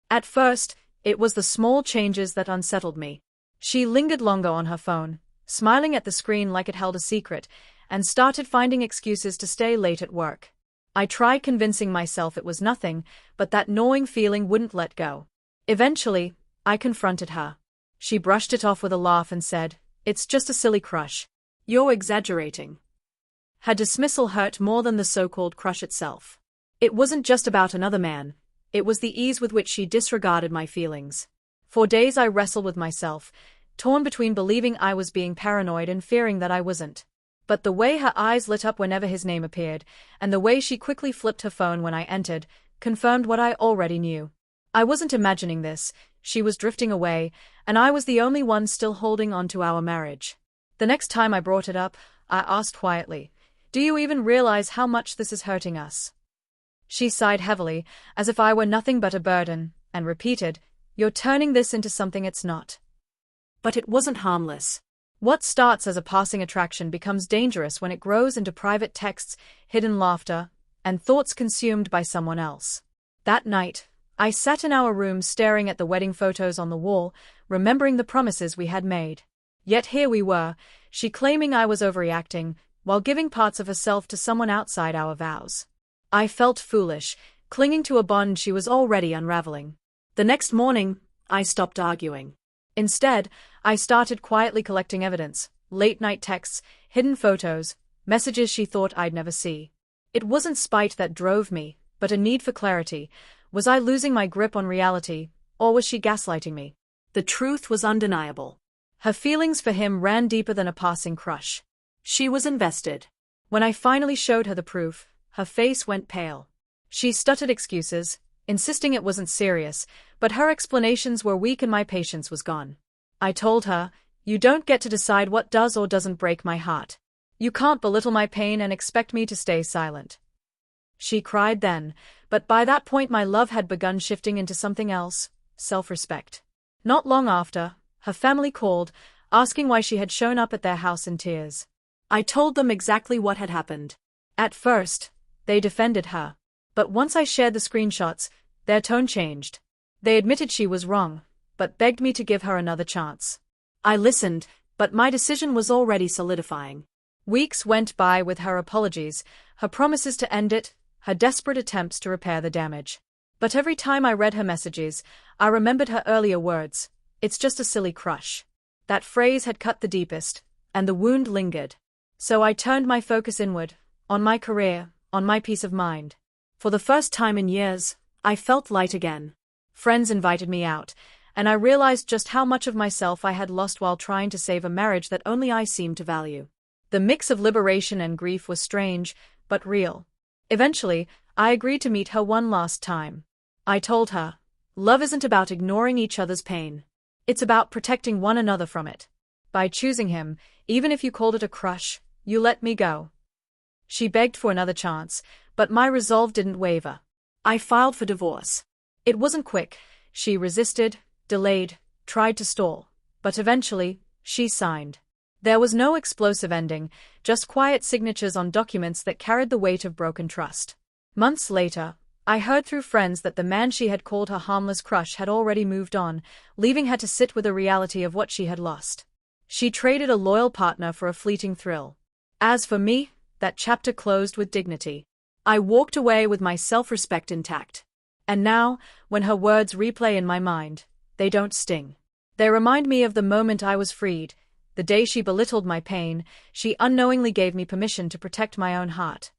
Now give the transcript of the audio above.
At first, it was the small changes that unsettled me. She lingered longer on her phone, smiling at the screen like it held a secret, and started finding excuses to stay late at work. I tried convincing myself it was nothing, but that gnawing feeling wouldn't let go. Eventually, I confronted her. She brushed it off with a laugh and said, "It's just a silly crush. You're exaggerating." Her dismissal hurt more than the so-called crush itself. It wasn't just about another man. It was the ease with which she disregarded my feelings. For days I wrestled with myself, torn between believing I was being paranoid and fearing that I wasn't. But the way her eyes lit up whenever his name appeared, and the way she quickly flipped her phone when I entered, confirmed what I already knew. I wasn't imagining this, she was drifting away, and I was the only one still holding on to our marriage. The next time I brought it up, I asked quietly, "Do you even realize how much this is hurting us?" She sighed heavily, as if I were nothing but a burden, and repeated, "You're turning this into something it's not." But it wasn't harmless. What starts as a passing attraction becomes dangerous when it grows into private texts, hidden laughter, and thoughts consumed by someone else. That night, I sat in our room staring at the wedding photos on the wall, remembering the promises we had made. Yet here we were, she claiming I was overreacting, while giving parts of herself to someone outside our vows. I felt foolish, clinging to a bond she was already unraveling. The next morning, I stopped arguing. Instead, I started quietly collecting evidence, late-night texts, hidden photos, messages she thought I'd never see. It wasn't spite that drove me, but a need for clarity. Was I losing my grip on reality, or was she gaslighting me? The truth was undeniable. Her feelings for him ran deeper than a passing crush. She was invested. When I finally showed her the proof, her face went pale. She stuttered excuses, insisting it wasn't serious, but her explanations were weak and my patience was gone. I told her, "You don't get to decide what does or doesn't break my heart. You can't belittle my pain and expect me to stay silent." She cried then, but by that point my love had begun shifting into something else, self-respect. Not long after, her family called, asking why she had shown up at their house in tears. I told them exactly what had happened. At first, they defended her. But once I shared the screenshots, their tone changed. They admitted she was wrong, but begged me to give her another chance. I listened, but my decision was already solidifying. Weeks went by with her apologies, her promises to end it, her desperate attempts to repair the damage. But every time I read her messages, I remembered her earlier words, "It's just a silly crush." That phrase had cut the deepest, and the wound lingered. So I turned my focus inward, on my career, on my peace of mind. For the first time in years, I felt light again. Friends invited me out, and I realized just how much of myself I had lost while trying to save a marriage that only I seemed to value. The mix of liberation and grief was strange, but real. Eventually, I agreed to meet her one last time. I told her, "Love isn't about ignoring each other's pain. It's about protecting one another from it. By choosing him, even if you called it a crush, you let me go." She begged for another chance, but my resolve didn't waver. I filed for divorce. It wasn't quick. She resisted, delayed, tried to stall, but eventually, she signed. There was no explosive ending, just quiet signatures on documents that carried the weight of broken trust. Months later, I heard through friends that the man she had called her harmless crush had already moved on, leaving her to sit with the reality of what she had lost. She traded a loyal partner for a fleeting thrill. As for me, that chapter closed with dignity. I walked away with my self-respect intact. And now, when her words replay in my mind, they don't sting. They remind me of the moment I was freed. The day she belittled my pain, she unknowingly gave me permission to protect my own heart.